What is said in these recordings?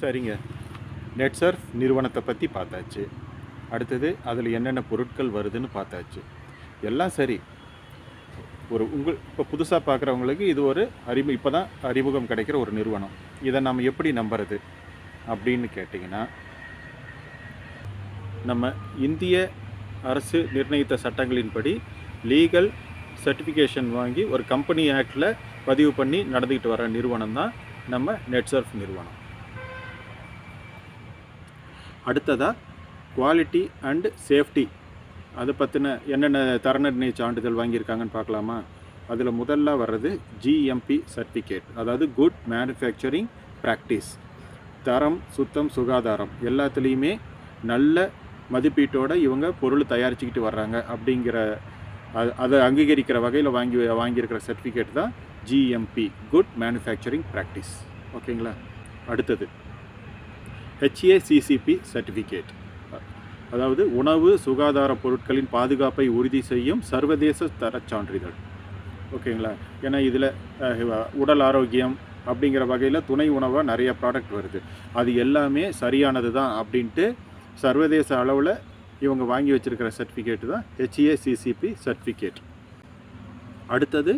சரிங்க. நெட்சர்ஃப் நிறுவனத்தை பற்றி பார்த்தாச்சு. அடுத்தது அதில் என்னென்ன பொருட்கள் வருதுன்னு பார்த்தாச்சு. எல்லாம் சரி. இப்போ புதுசாக பார்க்குறவங்களுக்கு இது ஒரு இப்போ தான் அறிமுகம் கிடைக்கிற ஒரு நிறுவனம். இதை நம்ம எப்படி நம்புறது அப்படின்னு கேட்டிங்கன்னா, நம்ம இந்திய அரசு நிர்ணயித்த சட்டங்களின்படி லீகல் சர்டிஃபிகேஷன் வாங்கி ஒரு கம்பெனி ஆக்டில் பதிவு பண்ணி நடந்துக்கிட்டு வர நிறுவனம் தான் நம்ம நெட்சர்ஃப் நிறுவனம். அடுத்ததாக குவாலிட்டி அண்ட் சேஃப்டி அதை பற்றின என்னென்ன தர நிர்ணய சான்றிதழ் வாங்கியிருக்காங்கன்னு பார்க்கலாமா? அதில் முதல்ல வர்றது ஜிஎம்பி சர்டிஃபிகேட், அதாவது குட் மேனுஃபேக்சரிங் ப்ராக்டிஸ். தரம், சுத்தம், சுகாதாரம் எல்லாத்துலேயுமே நல்ல மதிப்பீட்டோடு இவங்க பொருள் தயாரிச்சுக்கிட்டு வர்றாங்க அப்படிங்கிற அதை அங்கீகரிக்கிற வகையில் வாங்கியிருக்கிற சர்டிஃபிகேட் தான் ஜிஎம்பி, குட் மேனுஃபேக்சரிங் ப்ராக்டிஸ். ஓகேங்களா? அடுத்தது HACCP சர்டிஃபிகேட், அதாவது உணவு சுகாதார பொருட்களின் பாதுகாப்பை உறுதி செய்யும் சர்வதேச தரச் சான்றிதழ். ஓகேங்களா? ஏன்னா இதில் உடல் ஆரோக்கியம் அப்படிங்கிற வகையில் துணை உணவாக நிறைய ப்ராடக்ட் வருது. அது எல்லாமே சரியானது தான் அப்படின்ட்டு சர்வதேச அளவில் இவங்க வாங்கி வச்சுருக்கிற சர்டிஃபிகேட்டு தான் HACCP சர்டிஃபிகேட். அடுத்தது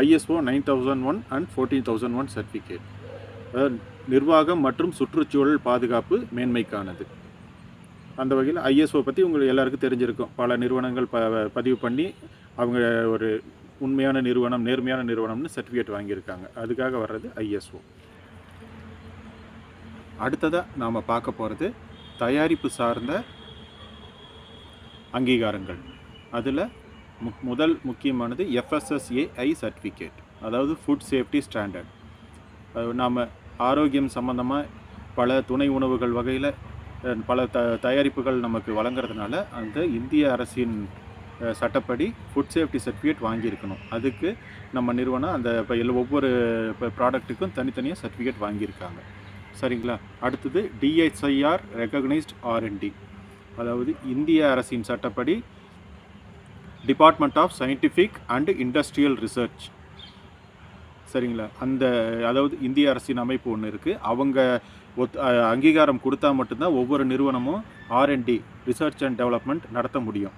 ISO 9001 அண்ட் 14001 சர்டிஃபிகேட், அதாவது நிர்வாகம் மற்றும் சுற்றுச்சூழல் பாதுகாப்பு மேன்மைக்கானது. அந்த வகையில் ISO பற்றி உங்களுக்கு எல்லாருக்கும் தெரிஞ்சிருக்கும். பல நிறுவனங்கள் பதிவு பண்ணி அவங்க ஒரு உண்மையான நிறுவனம், நேர்மையான நிறுவனம்னு சர்டிஃபிகேட் வாங்கியிருக்காங்க. அதுக்காக வர்றது ISO. அடுத்ததாக நாம் பார்க்க போகிறது தயாரிப்பு சார்ந்த அங்கீகாரங்கள். அதில் முதல் முக்கியமானது FSSAI சர்டிஃபிகேட், அதாவது ஃபுட் சேஃப்டி ஸ்டாண்டர்ட். நாம் ஆரோக்கியம் சம்மந்தமாக பல துணை உணவுகள் வகையில் பல தயாரிப்புகள் நமக்கு வழங்குறதுனால அந்த இந்திய அரசின் சட்டப்படி ஃபுட் சேஃப்டி சர்டிஃபிகேட் வாங்கியிருக்கணும். அதுக்கு நம்ம நிறுவனம் அந்த ஒவ்வொரு ப்ராடக்ட்டுக்கும் தனித்தனியாக சர்டிஃபிகேட் வாங்கியிருக்காங்க. சரிங்களா? அடுத்தது DHIR ரெகக்னைஸ்ட் R&D, அதாவது இந்திய அரசின் சட்டப்படி department of scientific and industrial research. சரிங்களா? அதாவது இந்திய அரசின் அமைப்பு ஒன்று இருக்குது. அவங்க அங்கீகாரம் கொடுத்தா மட்டும்தான் ஒவ்வொரு நிறுவனமும் R&D, ரிசர்ச் அண்ட் டெவலப்மெண்ட் நடத்த முடியும்.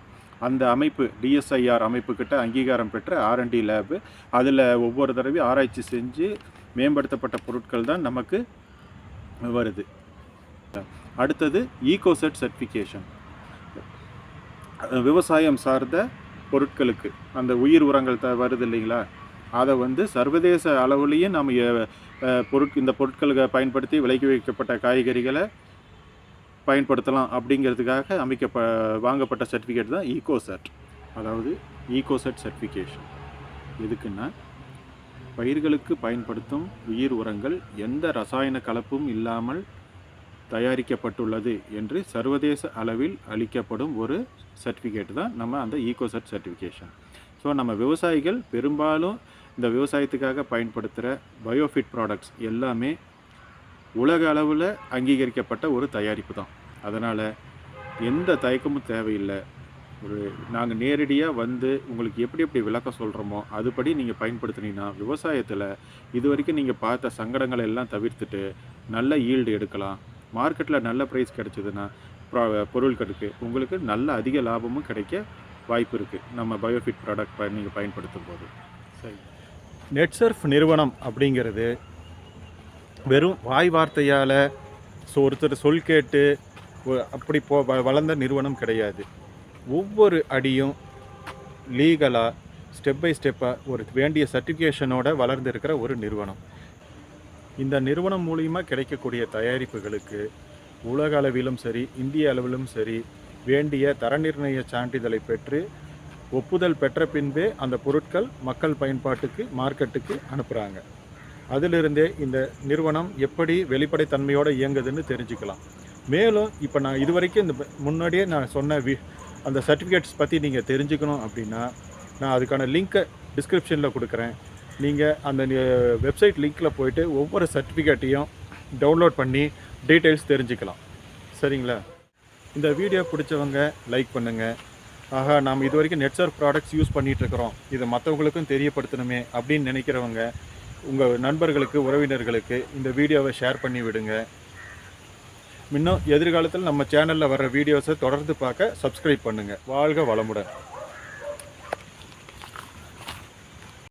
அந்த அமைப்பு DSIR அமைப்புக்கிட்ட அங்கீகாரம் பெற்ற R&D லேபு, அதில் ஒவ்வொரு தடவையும் ஆராய்ச்சி செஞ்சு மேம்படுத்தப்பட்ட பொருட்கள் தான் நமக்கு வருது. அடுத்தது ஈகோசெட் சர்டிஃபிகேஷன், விவசாயம் சார்ந்த பொருட்களுக்கு அந்த உயிர் உரங்கள் வருது இல்லைங்களா, அதை சர்வதேச அளவுலேயும் நம்ம இந்த பொருட்களை பயன்படுத்தி விலைக்கு வைக்கப்பட்ட காய்கறிகளை பயன்படுத்தலாம் அப்படிங்கிறதுக்காக வாங்கப்பட்ட சர்டிஃபிகேட் தான் ஈகோசெட், அதாவது ஈகோசெட் சர்டிஃபிகேஷன். எதுக்குன்னா, பயிர்களுக்கு பயன்படுத்தும் உயிர் உரங்கள் எந்த ரசாயன கலப்பும் இல்லாமல் தயாரிக்கப்பட்டுள்ளது என்று சர்வதேச அளவில் அளிக்கப்படும் ஒரு சர்டிஃபிகேட் தான் நம்ம அந்த ஈகோசெட் சர்டிஃபிகேஷன். ஸோ நம்ம விவசாயிகள் பெரும்பாலும் இந்த விவசாயத்துக்காக பயன்படுத்துகிற பயோஃபிட் ப்ராடக்ட்ஸ் எல்லாமே உலக அளவில் அங்கீகரிக்கப்பட்ட ஒரு தயாரிப்பு தான். அதனால் எந்த தயக்கமும் தேவையில்லை. நாங்கள் நேரடியாக உங்களுக்கு எப்படி விளக்கம் சொல்கிறோமோ அதுபடி நீங்கள் பயன்படுத்தினீங்கன்னா விவசாயத்தில் இது வரைக்கும் நீங்கள் பார்த்த சங்கடங்களை எல்லாம் தவிர்த்துட்டு நல்ல ஈல்டு எடுக்கலாம். மார்க்கெட்டில் நல்ல ப்ரைஸ் கிடச்சிதுன்னா பொருட்களுக்கு உங்களுக்கு நல்ல அதிக லாபமும் கிடைக்க வாய்ப்பு இருக்குது நம்ம பயோஃபிட் ப்ராடக்ட் நீங்கள் பயன்படுத்தும் போது. சரி, நெட்சர்ஃப் நிறுவனம் அப்படிங்கிறது வெறும் வாய் வார்த்தையால் ஒருத்தர் சொல் கேட்டு அப்படி வளர்ந்த நிறுவனம் கிடையாது. ஒவ்வொரு அடியும் லீகலாக ஸ்டெப் பை ஸ்டெப்பாக ஒரு வேண்டிய சர்டிஃபிகேஷனோட வளர்ந்துருக்கிற ஒரு நிறுவனம். இந்த நிறுவனம் மூலிமா கிடைக்கக்கூடிய தயாரிப்புகளுக்கு உலக அளவிலும் சரி இந்திய அளவிலும் சரி வேண்டிய தர நிர்ணய சான்றிதழை பெற்று ஒப்புதல் பெற்ற பின்பே அந்த பொருட்கள் மக்கள் பயன்பாட்டுக்கு மார்க்கெட்டுக்கு அனுப்புகிறாங்க. அதிலிருந்தே இந்த நிறுவனம் எப்படி வெளிப்படைத்தன்மையோடு இயங்குதுன்னு தெரிஞ்சுக்கலாம். மேலும் இப்போ நான் இதுவரைக்கும் முன்னாடியே நான் சொன்ன அந்த சர்டிஃபிகேட்ஸ் பற்றி நீங்கள் தெரிஞ்சுக்கணும் அப்படின்னா நான் அதுக்கான லிங்க்கை டிஸ்கிரிப்ஷனில் கொடுக்குறேன். நீங்கள் அந்த வெப்சைட் லிங்க்கில் போய்ட்டு ஒவ்வொரு சர்டிஃபிகேட்டையும் டவுன்லோட் பண்ணி டீட்டெயில்ஸ் தெரிஞ்சுக்கலாம். சரிங்களா? இந்த வீடியோ பிடிச்சவங்க லைக் பண்ணுங்கள். ஆஹா, நாம் இது வரைக்கும் நெட்சர்ஃப் ப்ராடக்ட்ஸ் யூஸ் பண்ணிகிட்ருக்குறோம், இதை மற்றவங்களுக்கும் தெரியப்படுத்தணுமே அப்படின்னு நினைக்கிறவங்க உங்கள் நண்பர்களுக்கு, உறவினர்களுக்கு இந்த வீடியோவை ஷேர் பண்ணி விடுங்க. இன்னும் எதிர்காலத்தில் நம்ம சேனலில் வர்ற வீடியோஸை தொடர்ந்து பார்க்க சப்ஸ்கிரைப் பண்ணுங்கள். வாழ்க வளமுடன்.